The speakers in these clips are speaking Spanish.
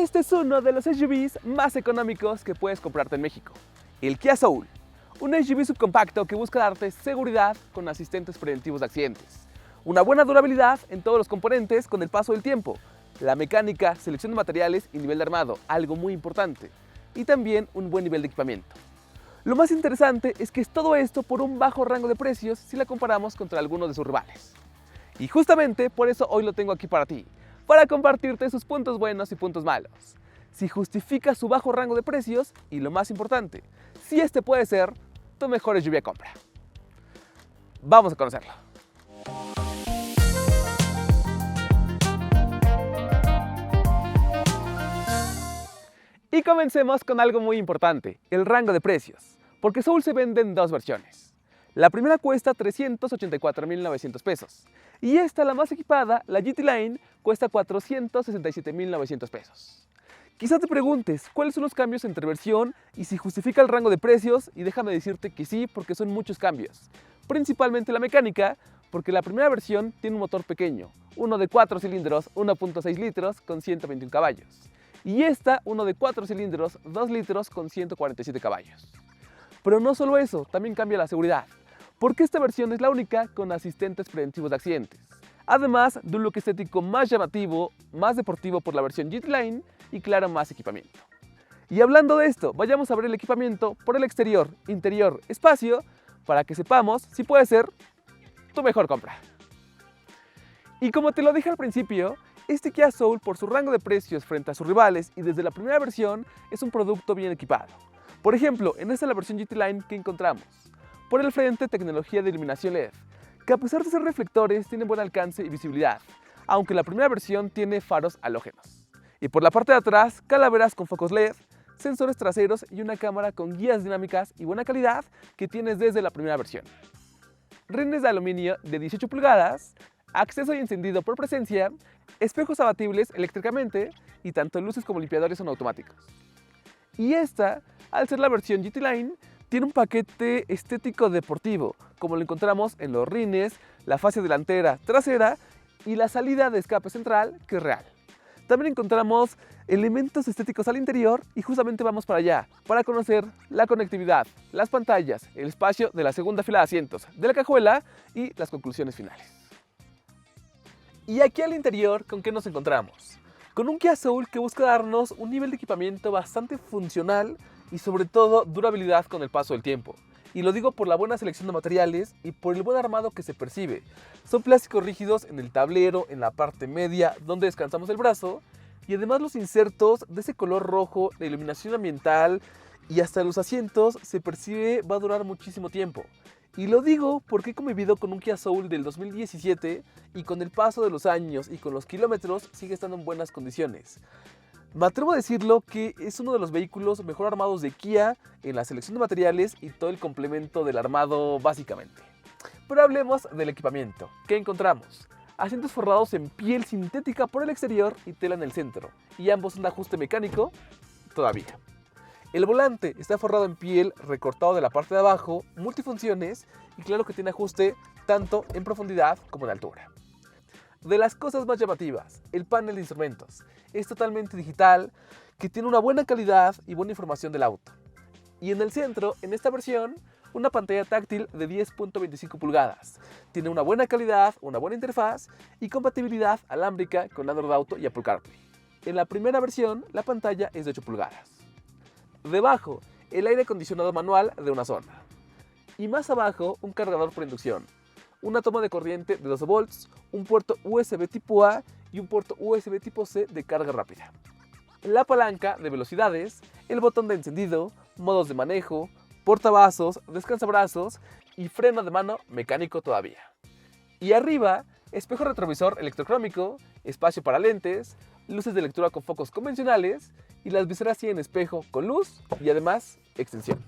Este es uno de los SUVs más económicos que puedes comprarte en México, el Kia Soul. Un SUV subcompacto que busca darte seguridad con asistentes preventivos de accidentes, una buena durabilidad en todos los componentes con el paso del tiempo, la mecánica, selección de materiales y nivel de armado, algo muy importante, y también un buen nivel de equipamiento. Lo más interesante es que es todo esto por un bajo rango de precios si la comparamos contra algunos de sus rivales. Y justamente por eso hoy lo tengo aquí para ti, para compartirte sus puntos buenos y puntos malos, si justifica su bajo rango de precios y, lo más importante, si este puede ser tu mejor SUV a compra. Vamos a conocerlo. Y comencemos con algo muy importante, el rango de precios, porque Soul se vende en dos versiones. La primera cuesta 384,900 pesos y esta, la más equipada, la GT Line, cuesta 467,900 pesos. Quizá te preguntes cuáles son los cambios entre versión y si justifica el rango de precios, y déjame decirte que sí, porque son muchos cambios. Principalmente la mecánica, porque la primera versión tiene un motor pequeño, uno de 4 cilindros, 1.6 litros con 121 caballos. Y esta, uno de 4 cilindros, 2 litros con 147 caballos. Pero no solo eso, también cambia la seguridad, porque esta versión es la única con asistentes preventivos de accidentes. Además de un look estético más llamativo, más deportivo por la versión GT Line y claro, más equipamiento. Y hablando de esto, vayamos a ver el equipamiento por el exterior, interior, espacio, para que sepamos si puede ser tu mejor compra. Y como te lo dije al principio, este Kia Soul, por su rango de precios frente a sus rivales y desde la primera versión, es un producto bien equipado. Por ejemplo, en esta es la versión GT Line que encontramos. Por el frente, tecnología de iluminación LED, que a pesar de ser reflectores, tiene buen alcance y visibilidad, aunque la primera versión tiene faros halógenos. Y por la parte de atrás, calaveras con focos LED, sensores traseros y una cámara con guías dinámicas y buena calidad que tienes desde la primera versión. Rines de aluminio de 18 pulgadas, acceso y encendido por presencia, espejos abatibles eléctricamente y tanto luces como limpiadores son automáticos. Y esta, al ser la versión GT Line, tiene un paquete estético deportivo, como lo encontramos en los rines, la fascia delantera, trasera y la salida de escape central, que es real. También encontramos elementos estéticos al interior y justamente vamos para allá, para conocer la conectividad, las pantallas, el espacio de la segunda fila de asientos, de la cajuela y las conclusiones finales. Y aquí al interior, ¿con qué nos encontramos? Con un Kia Soul que busca darnos un nivel de equipamiento bastante funcional y sobre todo durabilidad con el paso del tiempo. Y lo digo por la buena selección de materiales y por el buen armado que se percibe. Son plásticos rígidos en el tablero, en la parte media donde descansamos el brazo, y además los insertos de ese color rojo, de iluminación ambiental y hasta los asientos se percibe va a durar muchísimo tiempo. Y lo digo porque he convivido con un Kia Soul del 2017 y con el paso de los años y con los kilómetros sigue estando en buenas condiciones. Me atrevo a decirlo que es uno de los vehículos mejor armados de Kia en la selección de materiales y todo el complemento del armado básicamente. Pero hablemos del equipamiento. ¿Qué encontramos? Asientos forrados en piel sintética por el exterior y tela en el centro, y ambos son de ajuste mecánico todavía. El volante está forrado en piel, recortado de la parte de abajo, multifunciones y claro que tiene ajuste tanto en profundidad como en altura. De las cosas más llamativas, el panel de instrumentos. Es totalmente digital, que tiene una buena calidad y buena información del auto. Y en el centro, en esta versión, una pantalla táctil de 10.25 pulgadas. Tiene una buena calidad, una buena interfaz y compatibilidad alámbrica con Android Auto y Apple CarPlay. En la primera versión, la pantalla es de 8 pulgadas. Debajo, el aire acondicionado manual de una zona. Y más abajo, un cargador por inducción. Una toma de corriente de 12 volts, un puerto USB tipo A y un puerto USB tipo C de carga rápida. La palanca de velocidades, el botón de encendido, modos de manejo, portavasos, descansabrazos y freno de mano mecánico todavía. Y arriba, espejo retrovisor electrocrómico, espacio para lentes, luces de lectura con focos convencionales y las viseras tienen espejo con luz y además extensión.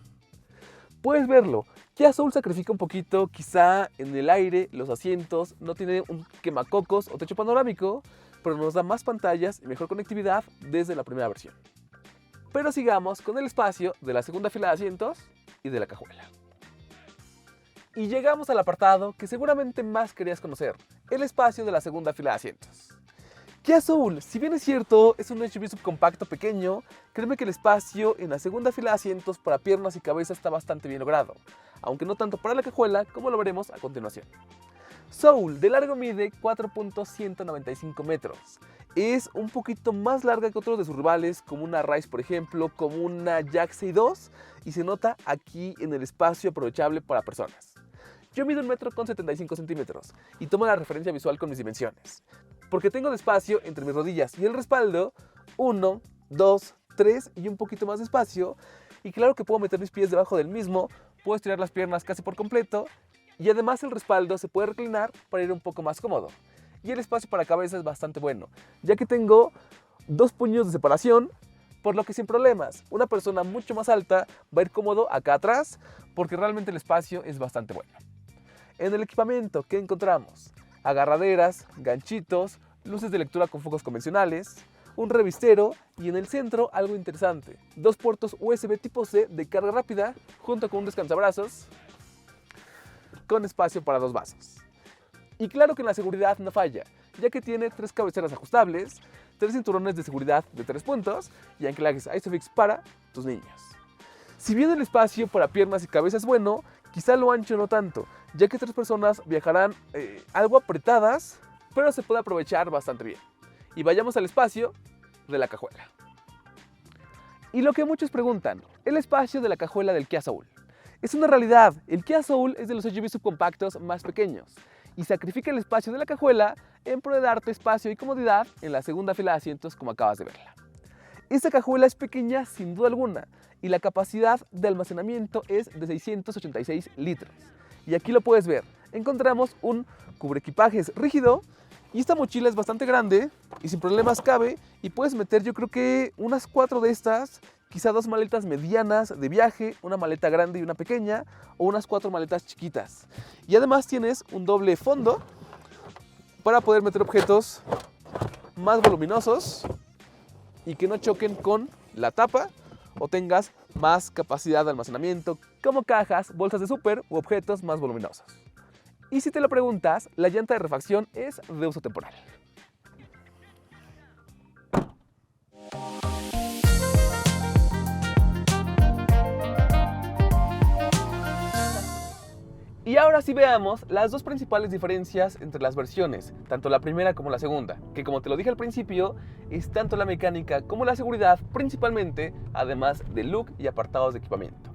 Puedes verlo, Kia Soul sacrifica un poquito quizá en el aire, los asientos, no tiene un quemacocos o techo panorámico, pero nos da más pantallas y mejor conectividad desde la primera versión. Pero sigamos con el espacio de la segunda fila de asientos y de la cajuela. Y llegamos al apartado que seguramente más querías conocer, el espacio de la segunda fila de asientos. Kia Soul, si bien es cierto, es un SUV subcompacto pequeño, créeme que el espacio en la segunda fila de asientos para piernas y cabeza está bastante bien logrado, aunque no tanto para la cajuela como lo veremos a continuación. Soul de largo mide 4.195 metros. Es un poquito más larga que otros de sus rivales, como una Rise por ejemplo, como una Jax 2, y se nota aquí en el espacio aprovechable para personas. Yo mido 1,75 m y tomo la referencia visual con mis dimensiones, porque tengo de espacio entre mis rodillas y el respaldo 1, 2, 3 y un poquito más de espacio, y claro que puedo meter mis pies debajo del mismo, puedo estirar las piernas casi por completo, y además el respaldo se puede reclinar para ir un poco más cómodo. Y el espacio para cabeza es bastante bueno, ya que tengo 2 puños de separación, por lo que sin problemas, una persona mucho más alta va a ir cómodo acá atrás, porque realmente el espacio es bastante bueno. En el equipamiento, ¿qué encontramos? Agarraderas, ganchitos, luces de lectura con focos convencionales, un revistero y en el centro algo interesante, 2 puertos USB tipo C de carga rápida junto con un descansabrazos con espacio para 2 vasos. Y claro que en la seguridad no falla, ya que tiene 3 cabeceras ajustables, 3 cinturones de seguridad de 3 puntos y anclajes ISOFIX para tus niños. Si bien el espacio para piernas y cabeza es bueno, quizá lo ancho no tanto, ya que 3 personas viajarán algo apretadas, pero se puede aprovechar bastante bien. Y vayamos al espacio de la cajuela. Y lo que muchos preguntan, el espacio de la cajuela del Kia Soul. Es una realidad, el Kia Soul es de los SUV subcompactos más pequeños y sacrifica el espacio de la cajuela en pro de darte espacio y comodidad en la segunda fila de asientos como acabas de verla. Esta cajuela es pequeña sin duda alguna y la capacidad de almacenamiento es de 686 litros. Y aquí lo puedes ver, encontramos un cubreequipajes rígido y esta mochila es bastante grande y sin problemas cabe y puedes meter yo creo que unas 4 de estas, quizá 2 maletas medianas de viaje, una maleta grande y una pequeña o unas 4 maletas chiquitas. Y además tienes un doble fondo para poder meter objetos más voluminosos y que no choquen con la tapa o tengas más capacidad de almacenamiento como cajas, bolsas de súper u objetos más voluminosos. Y si te lo preguntas, la llanta de refacción es de uso temporal. Y ahora sí veamos las 2 principales diferencias entre las versiones, tanto la primera como la segunda, que como te lo dije al principio, es tanto la mecánica como la seguridad, principalmente, además de look y apartados de equipamiento.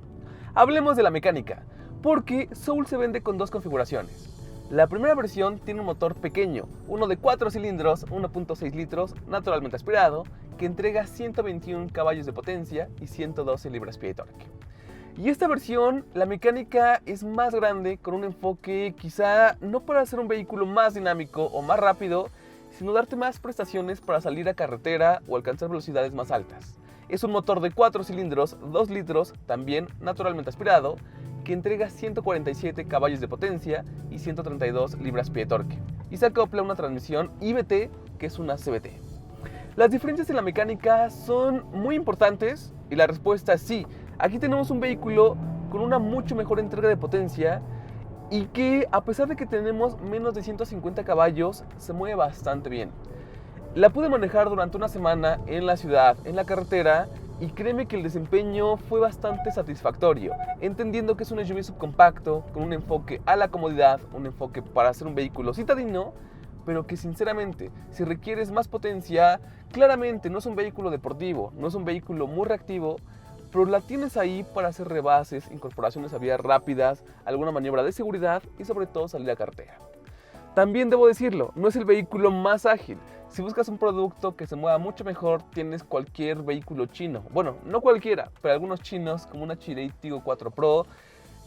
Hablemos de la mecánica, porque Soul se vende con 2 configuraciones. La primera versión tiene un motor pequeño, uno de 4 cilindros, 1.6 litros, naturalmente aspirado, que entrega 121 caballos de potencia y 112 libras-pie de torque. Y esta versión, la mecánica es más grande, con un enfoque quizá no para hacer un vehículo más dinámico o más rápido, sino darte más prestaciones para salir a carretera o alcanzar velocidades más altas. Es un motor de 4 cilindros, 2 litros, también naturalmente aspirado, que entrega 147 caballos de potencia y 132 libras-pie de torque. Y se acopla a una transmisión IVT, que es una CVT. Las diferencias en la mecánica son muy importantes y la respuesta es sí. Aquí tenemos un vehículo con una mucho mejor entrega de potencia y que a pesar de que tenemos menos de 150 caballos, se mueve bastante bien. La pude manejar durante una semana en la ciudad, en la carretera, y créeme que el desempeño fue bastante satisfactorio, entendiendo que es un SUV subcompacto, con un enfoque a la comodidad, un enfoque para hacer un vehículo citadino, pero que sinceramente, si requieres más potencia, claramente no es un vehículo deportivo, no es un vehículo muy reactivo, pero la tienes ahí para hacer rebases, incorporaciones a vías rápidas, alguna maniobra de seguridad y sobre todo salir a carretera. También debo decirlo, no es el vehículo más ágil. Si buscas un producto que se mueva mucho mejor, tienes cualquier vehículo chino. Bueno, no cualquiera, pero algunos chinos como una Chery Tiggo 4 Pro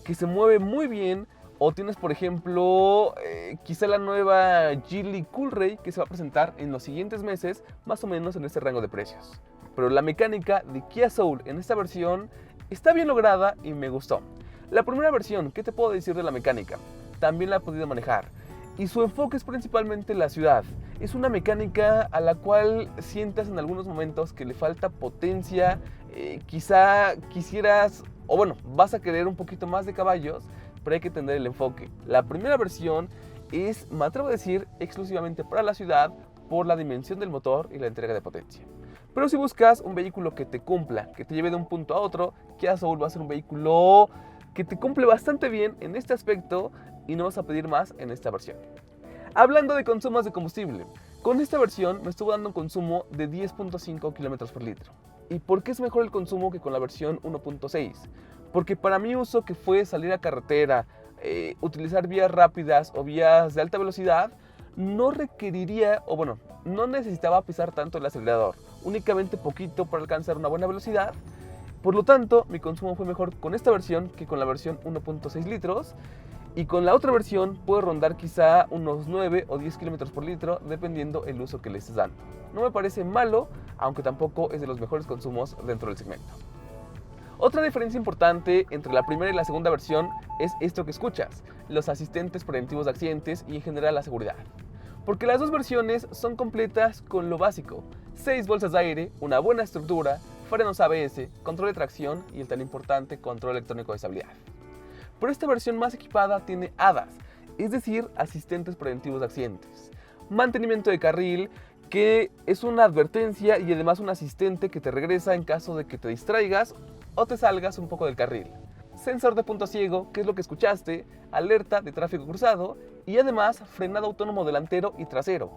que se mueve muy bien. O tienes, por ejemplo, quizá la nueva Geely Coolray que se va a presentar en los siguientes meses, más o menos en este rango de precios. Pero la mecánica de Kia Soul en esta versión está bien lograda y me gustó. La primera versión, ¿qué te puedo decir de la mecánica? También la he podido manejar. Y su enfoque es principalmente la ciudad. Es una mecánica a la cual sientas en algunos momentos que le falta potencia, quizá quisieras, o bueno, vas a querer un poquito más de caballos, pero hay que entender el enfoque. La primera versión es, me atrevo a decir, exclusivamente para la ciudad, por la dimensión del motor y la entrega de potencia. Pero si buscas un vehículo que te cumpla, que te lleve de un punto a otro, Kia Soul va a ser un vehículo que te cumple bastante bien en este aspecto y no vas a pedir más en esta versión. Hablando de consumos de combustible, con esta versión me estuvo dando un consumo de 10.5 km por litro. ¿Y por qué es mejor el consumo que con la versión 1.6? Porque para mi uso, que fue salir a carretera, utilizar vías rápidas o vías de alta velocidad, no requeriría, o bueno, no necesitaba pisar tanto el acelerador, únicamente poquito para alcanzar una buena velocidad. Por lo tanto, mi consumo fue mejor con esta versión que con la versión 1.6 litros, y con la otra versión puede rondar quizá unos 9 o 10 km por litro, dependiendo el uso que le estés dando. No me parece malo, aunque tampoco es de los mejores consumos dentro del segmento. Otra diferencia importante entre la primera y la segunda versión es esto que escuchas, los asistentes preventivos de accidentes y en general la seguridad. Porque las dos versiones son completas con lo básico: 6 bolsas de aire, una buena estructura, frenos ABS, control de tracción y el tan importante control electrónico de estabilidad. Pero esta versión más equipada tiene ADAS, es decir, asistentes preventivos de accidentes, mantenimiento de carril, que es una advertencia y además un asistente que te regresa en caso de que te distraigas o te salgas un poco del carril. Sensor de punto ciego, que es lo que escuchaste, alerta de tráfico cruzado y además frenado autónomo delantero y trasero.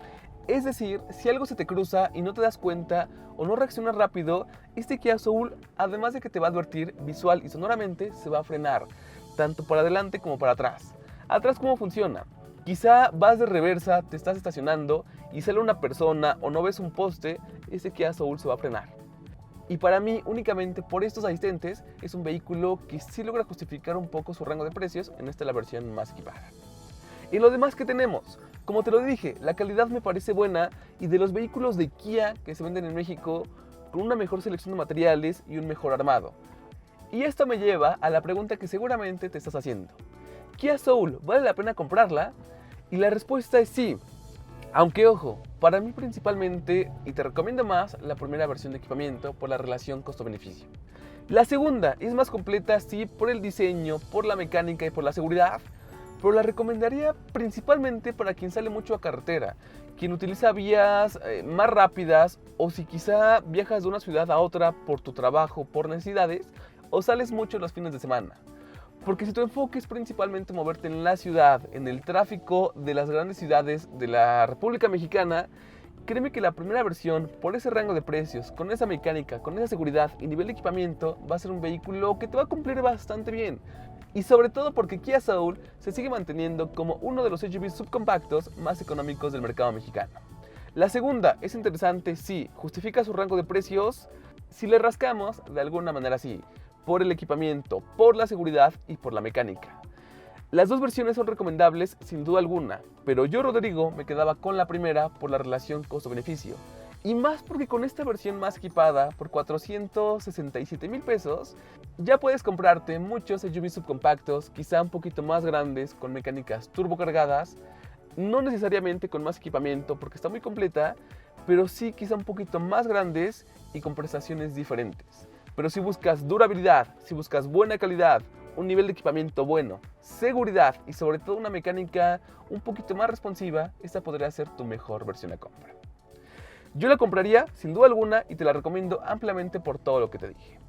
Es decir, si algo se te cruza y no te das cuenta o no reaccionas rápido, este Kia Soul, además de que te va a advertir visual y sonoramente, se va a frenar, tanto para adelante como para atrás. ¿Atrás cómo funciona? Quizá vas de reversa, te estás estacionando y sale una persona o no ves un poste, este Kia Soul se va a frenar. Y para mí, únicamente por estos asistentes, es un vehículo que sí logra justificar un poco su rango de precios, en esta la versión más equipada. Y lo demás que tenemos, como te lo dije, la calidad me parece buena, y de los vehículos de Kia que se venden en México, con una mejor selección de materiales y un mejor armado. Y esto me lleva a la pregunta que seguramente te estás haciendo: ¿Kia Soul vale la pena comprarla? Y la respuesta es sí. Aunque ojo, para mí principalmente, y te recomiendo más, la primera versión de equipamiento por la relación costo-beneficio. La segunda es más completa, sí, por el diseño, por la mecánica y por la seguridad, pero la recomendaría principalmente para quien sale mucho a carretera, quien utiliza vías más rápidas, o si quizá viajas de una ciudad a otra por tu trabajo, por necesidades, o sales mucho los fines de semana. Porque si tu enfoque es principalmente moverte en la ciudad, en el tráfico de las grandes ciudades de la República Mexicana, créeme que la primera versión, por ese rango de precios, con esa mecánica, con esa seguridad y nivel de equipamiento, va a ser un vehículo que te va a cumplir bastante bien. Y sobre todo porque Kia Soul se sigue manteniendo como uno de los SUVs subcompactos más económicos del mercado mexicano. La segunda es interesante, sí, justifica su rango de precios, si le rascamos, de alguna manera sí, por el equipamiento, por la seguridad y por la mecánica. Las dos versiones son recomendables sin duda alguna, pero yo, Rodrigo, me quedaba con la primera por la relación costo-beneficio. Y más porque con esta versión más equipada, por 467,000 pesos, ya puedes comprarte muchos SUVs subcompactos, quizá un poquito más grandes, con mecánicas turbocargadas, no necesariamente con más equipamiento porque está muy completa, pero sí quizá un poquito más grandes y con prestaciones diferentes. Pero si buscas durabilidad, si buscas buena calidad, un nivel de equipamiento bueno, seguridad y sobre todo una mecánica un poquito más responsiva, esta podría ser tu mejor versión de compra. Yo la compraría sin duda alguna y te la recomiendo ampliamente por todo lo que te dije.